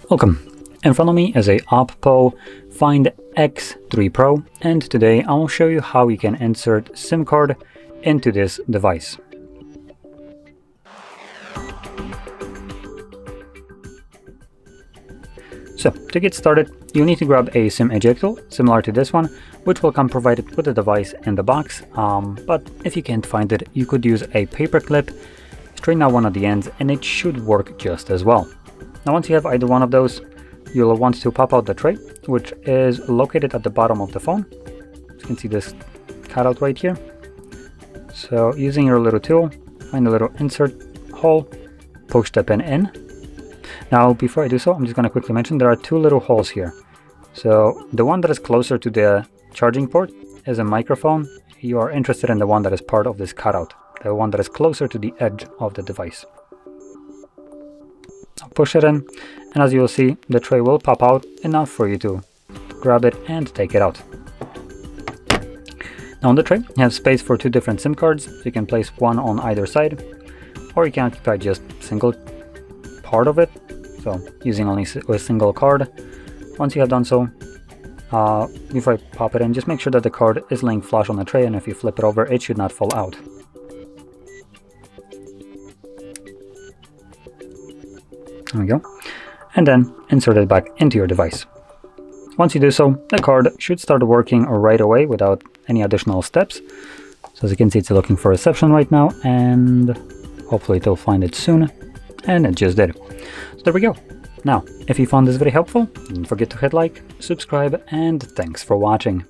Welcome. In front of me is a OPPO Find X3 Pro, and today I will show you how you can insert SIM card into this device. So to get started, you'll need to grab a SIM ejector similar to this one, which will come provided with the device in the box, but if you can't find it, you could use a paper clip, straighten out one of the ends, and it should work just as well. Now once you have either one of those, you'll want to pop out the tray, which is located at the bottom of the phone. As you can see this cutout right here. So using your little tool, find a little insert hole, push the pin in. Now before I do so, I'm just going to quickly mention there are two little holes here. So the one that is closer to the charging port is a microphone. You are interested in the one that is part of this cutout, the one that is closer to the edge of the device. I'll push it in, and as you will see, the tray will pop out enough for you to grab it and take it out. Now on the tray, you have space for two different SIM cards, so you can place one on either side, or you can occupy just a single part of it, so using only a single card. Once you have done so, before I pop it in, just make sure that the card is laying flush on the tray, and if you flip it over, it should not fall out. There we go. And then insert it back into your device. Once you do so, the card should start working right away without any additional steps. So as you can see, it's looking for reception right now, and hopefully it will find it soon. And it just did. So there we go. Now, if you found this very helpful, don't forget to hit like, subscribe, and thanks for watching.